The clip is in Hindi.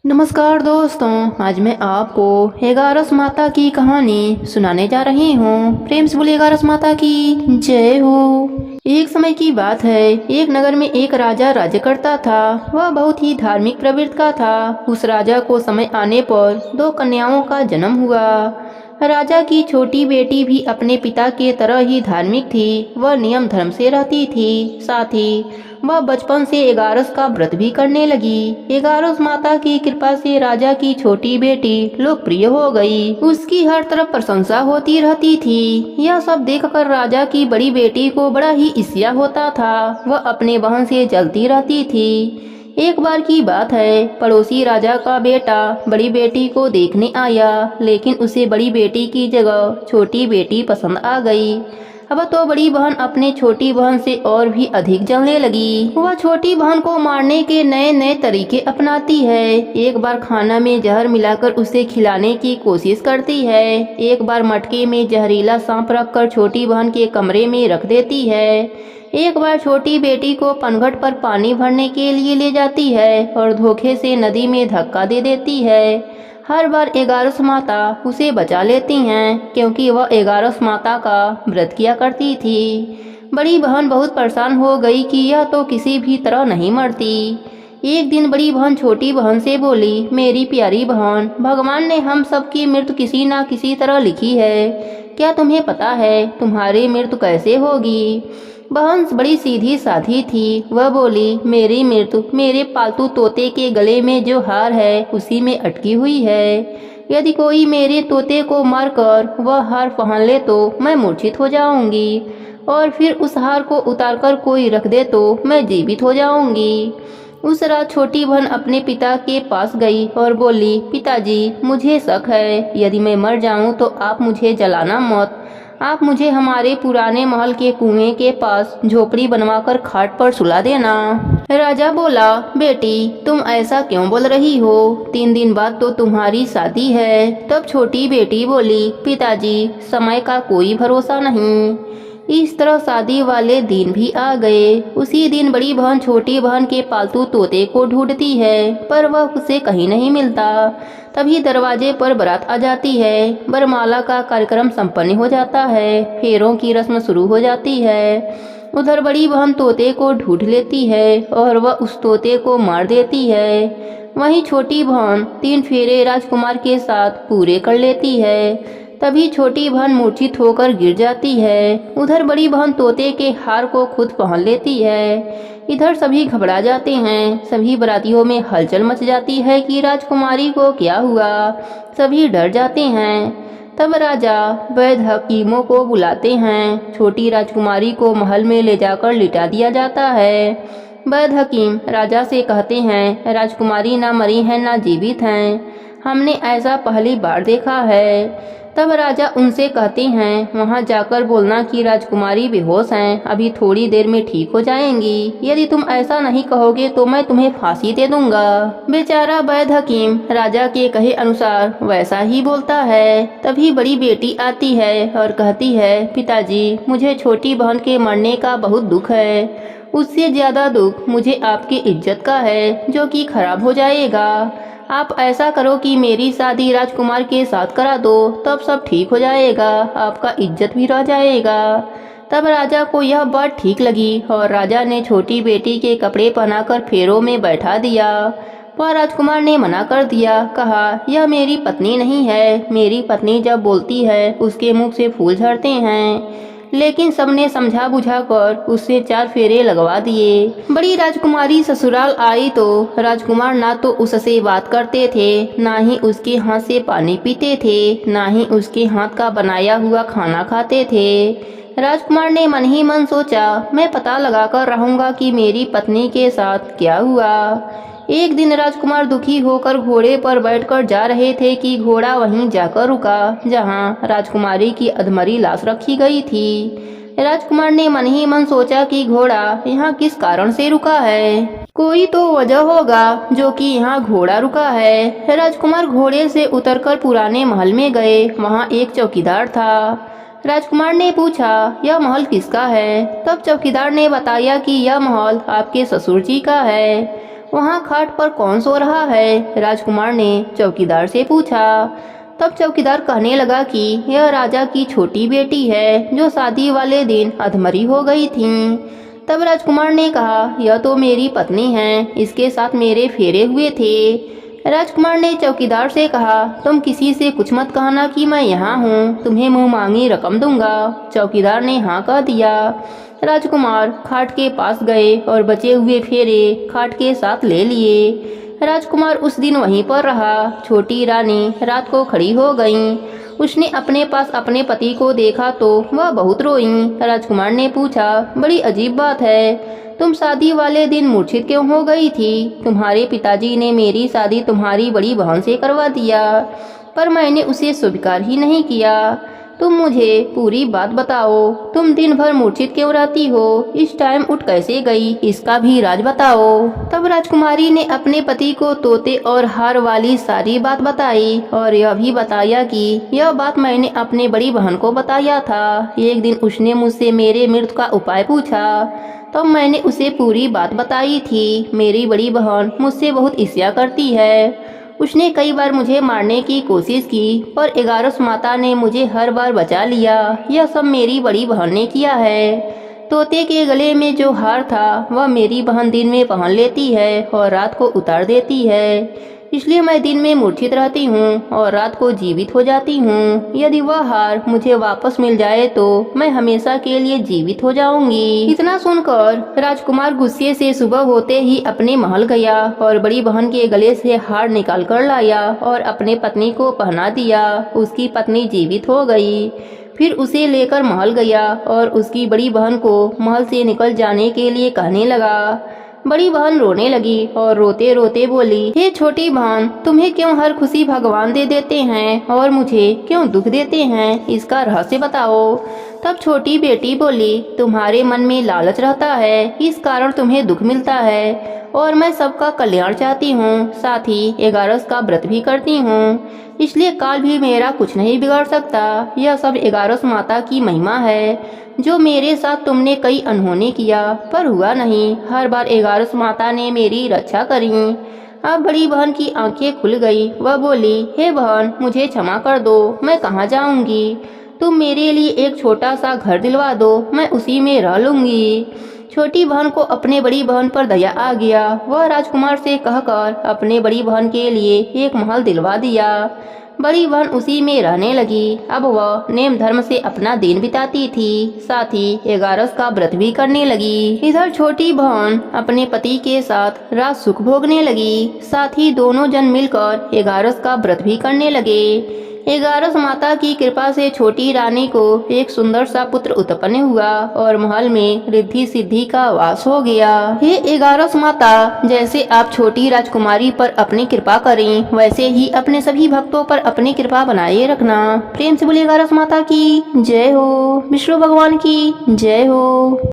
नमस्कार दोस्तों, आज मैं आपको एगारस माता की कहानी सुनाने जा रही हूँ। प्रेम से बोलिए एगारस माता की जय हो। एक समय की बात है, एक नगर में एक राजा राज्य करता था। वह बहुत ही धार्मिक प्रवृत्ति का था। उस राजा को समय आने पर दो कन्याओं का जन्म हुआ। राजा की छोटी बेटी भी अपने पिता के तरह ही धार्मिक थी। वह नियम धर्म से रहती थी। साथ ही वह बचपन से एगारस का व्रत भी करने लगी। एगारस माता की कृपा से राजा की छोटी बेटी लोकप्रिय हो गई। उसकी हर तरफ प्रशंसा होती रहती थी। यह सब देखकर राजा की बड़ी बेटी को बड़ा ही ईर्ष्या होता था। वह अपने बहन से जलती रहती थी। एक बार की बात है, पड़ोसी राजा का बेटा बड़ी बेटी को देखने आया, लेकिन उसे बड़ी बेटी की जगह छोटी बेटी पसंद आ गई। अब तो बड़ी बहन अपने छोटी बहन से और भी अधिक जलने लगी। वह छोटी बहन को मारने के नए नए तरीके अपनाती है। एक बार खाना में जहर मिलाकर उसे खिलाने की कोशिश करती है। एक बार मटके में जहरीला सांप रखकर छोटी बहन के कमरे में रख देती है। एक बार छोटी बेटी को पनघट पर पानी भरने के लिए ले जाती है और धोखे से नदी में धक्का दे देती है। हर बार एगारस माता उसे बचा लेती हैं, क्योंकि वह एगारस माता का व्रत किया करती थी। बड़ी बहन बहुत परेशान हो गई कि यह तो किसी भी तरह नहीं मरती। एक दिन बड़ी बहन छोटी बहन से बोली, मेरी प्यारी बहन, भगवान ने हम सबकी मृत्यु किसी ना किसी तरह लिखी है। क्या तुम्हें पता है तुम्हारी मृत्यु कैसे होगी? बहन बड़ी सीधी साधी थी। वह बोली, मेरी मृत्यु मेरे पालतू तोते के गले में जो हार है उसी में अटकी हुई है। यदि कोई मेरे तोते को मारकर वह हार पहन ले तो मैं मूर्छित हो जाऊंगी, और फिर उस हार को उतारकर कोई रख दे तो मैं जीवित हो जाऊंगी। उस रात छोटी बहन अपने पिता के पास गई और बोली, पिताजी, मुझे शक है, यदि मैं मर जाऊं तो आप मुझे जलाना मत। आप मुझे हमारे पुराने महल के कुएं के पास झोपड़ी बनवाकर खाट पर सुला देना। राजा बोला, बेटी, तुम ऐसा क्यों बोल रही हो? 3 दिन बाद तो तुम्हारी शादी है। तब छोटी बेटी बोली, पिताजी, समय का कोई भरोसा नहीं। इस तरह शादी वाले दिन भी आ गए। उसी दिन बड़ी बहन छोटी बहन के पालतू तोते को ढूंढती है, पर वह उसे कहीं नहीं मिलता। तभी दरवाजे पर बारात आ जाती है। वरमाला का कार्यक्रम संपन्न हो जाता है। फेरों की रस्म शुरू हो जाती है। उधर बड़ी बहन तोते को ढूंढ लेती है और वह उस तोते को मार देती है। वहीं छोटी बहन 3 फेरे राजकुमार के साथ पूरे कर लेती है। तभी छोटी बहन मूर्छित होकर गिर जाती है। उधर बड़ी बहन तोते के हार को खुद पहन लेती है। इधर सभी घबरा जाते हैं। सभी बारातियों में हलचल मच जाती है कि राजकुमारी को क्या हुआ। सभी डर जाते हैं। तब राजा वैद्य हकीमों को बुलाते हैं। छोटी राजकुमारी को महल में ले जाकर लिटा दिया जाता है। वैद्य हकीम राजा से कहते हैं, राजकुमारी ना मरी है ना जीवित हैं। हमने ऐसा पहली बार देखा है। तब राजा उनसे कहते हैं, वहां जाकर बोलना कि राजकुमारी बेहोश हैं, अभी थोड़ी देर में ठीक हो जाएंगी। यदि तुम ऐसा नहीं कहोगे तो मैं तुम्हें फांसी दे दूंगा। बेचारा वैद्य हकीम राजा के कहे अनुसार वैसा ही बोलता है। तभी बड़ी बेटी आती है और कहती है, पिताजी, मुझे छोटी बहन के मरने का बहुत दुख है। उससे ज्यादा दुख मुझे आपकी इज्जत का है, जो कि खराब हो जाएगा। आप ऐसा करो कि मेरी शादी राजकुमार के साथ करा दो, तब सब ठीक हो जाएगा, आपका इज्जत भी रह जाएगा। तब राजा को यह बात ठीक लगी और राजा ने छोटी बेटी के कपड़े पहनाकर फेरों में बैठा दिया। पर राजकुमार ने मना कर दिया। कहा, यह मेरी पत्नी नहीं है। मेरी पत्नी जब बोलती है उसके मुख से फूल झड़ते हैं। लेकिन सबने समझा बुझा कर उससे 4 फेरे लगवा दिए। बड़ी राजकुमारी ससुराल आई तो राजकुमार ना तो उससे बात करते थे, ना ही उसके हाथ से पानी पीते थे, ना ही उसके हाथ का बनाया हुआ खाना खाते थे। राजकुमार ने मन ही मन सोचा, मैं पता लगा कर रहूंगा कि मेरी पत्नी के साथ क्या हुआ। एक दिन राजकुमार दुखी होकर घोड़े पर बैठकर जा रहे थे कि घोड़ा वहीं जाकर रुका जहां राजकुमारी की अधमरी लाश रखी गई थी। राजकुमार ने मन ही मन सोचा कि घोड़ा यहाँ किस कारण से रुका है। कोई तो वजह होगा जो कि यहाँ घोड़ा रुका है। राजकुमार घोड़े से उतरकर पुराने महल में गए। वहाँ एक चौकीदार था। राजकुमार ने पूछा, यह महल किसका है? तब चौकीदार ने बताया कि यह महल आपके ससुर जी का है। वहाँ खाट पर कौन सो रहा है? राजकुमार ने चौकीदार से पूछा। तब चौकीदार कहने लगा कि यह राजा की छोटी बेटी है जो शादी वाले दिन अधमरी हो गई थी। तब राजकुमार ने कहा, यह तो मेरी पत्नी है, इसके साथ मेरे फेरे हुए थे। राजकुमार ने चौकीदार से कहा, तुम किसी से कुछ मत कहना कि मैं यहाँ हूँ, तुम्हें मुँह मांगी रकम दूंगा। चौकीदार ने हाँ कह दिया। राजकुमार खाट के पास गए और बचे हुए फेरे खाट के साथ ले लिए। राजकुमार उस दिन वहीं पर रहा। छोटी रानी रात को खड़ी हो गईं। उसने अपने पास अपने पति को देखा तो वह बहुत रोईं। राजकुमार ने पूछा, बड़ी अजीब बात है, तुम शादी वाले दिन मूर्छित क्यों हो गई थी? तुम्हारे पिताजी ने मेरी शादी तुम्हारी बड़ी बहन से करवा दिया, पर मैंने उसे स्वीकार ही नहीं किया। तुम मुझे पूरी बात बताओ, तुम दिन भर मूर्छित क्यों रहती हो? इस टाइम उठ कैसे गई, इसका भी राज बताओ। तब राजकुमारी ने अपने पति को तोते और हार वाली सारी बात बताई और यह भी बताया कि यह बात मैंने अपने बड़ी बहन को बताया था। एक दिन उसने मुझसे मेरे मृत्यु का उपाय पूछा, तब मैंने उसे पूरी बात बताई थी। मेरी बड़ी बहन मुझसे बहुत ईर्ष्या करती है। उसने कई बार मुझे मारने की कोशिश की, पर 11 माता ने मुझे हर बार बचा लिया। यह सब मेरी बड़ी बहन ने किया है। तोते के गले में जो हार था वह मेरी बहन दिन में पहन लेती है और रात को उतार देती है, इसलिए मैं दिन में मूर्छित रहती हूँ और रात को जीवित हो जाती हूँ। यदि वह हार मुझे वापस मिल जाए तो मैं हमेशा के लिए जीवित हो जाऊंगी। इतना सुनकर राजकुमार गुस्से से सुबह होते ही अपने महल गया और बड़ी बहन के गले से हार निकाल कर लाया और अपने पत्नी को पहना दिया। उसकी पत्नी जीवित हो गई। फिर उसे लेकर महल गया और उसकी बड़ी बहन को महल से निकल जाने के लिए कहने लगा। बड़ी बहन रोने लगी और रोते रोते बोली, हे छोटी बहन, तुम्हें क्यों हर खुशी भगवान दे देते हैं और मुझे क्यों दुख देते हैं? इसका रहस्य बताओ। तब छोटी बेटी बोली, तुम्हारे मन में लालच रहता है, इस कारण तुम्हें दुख मिलता है और मैं सबका कल्याण चाहती हूँ, साथ ही 11 का व्रत भी करती हूँ, इसलिए काल भी मेरा कुछ नहीं बिगाड़ सकता। यह सब 11 माता की महिमा है। जो मेरे साथ तुमने कई अनहोनी किया पर हुआ नहीं, हर बार 11 माता ने मेरी रक्षा करी। अब बड़ी बहन की आंखें खुल गई। वह बोली, हे बहन, मुझे क्षमा कर दो, मैं कहाँ जाऊंगी? तुम मेरे लिए एक छोटा सा घर दिलवा दो, मैं उसी में रह लूंगी। छोटी बहन को अपने बड़ी बहन पर दया आ गया। वह राजकुमार से कहकर अपने बड़ी बहन के लिए एक महल दिलवा दिया। बड़ी बहन उसी में रहने लगी। अब वह नेम धर्म से अपना दिन बिताती थी, साथ ही 11 का व्रत भी करने लगी। इधर छोटी बहन अपने पति के साथ राज सुख भोगने लगी, साथ ही दोनों जन मिलकर 11 का व्रत भी करने लगे। 11 माता की कृपा से छोटी रानी को एक सुंदर सा पुत्र उत्पन्न हुआ और महल में रिद्धि सिद्धि का वास हो गया। हे 11 माता, जैसे आप छोटी राजकुमारी पर अपनी कृपा करें, वैसे ही अपने सभी भक्तों पर अपनी कृपा बनाए रखना। प्रेम से बोलिए 11 माता की जय हो, विष्णु भगवान की जय हो।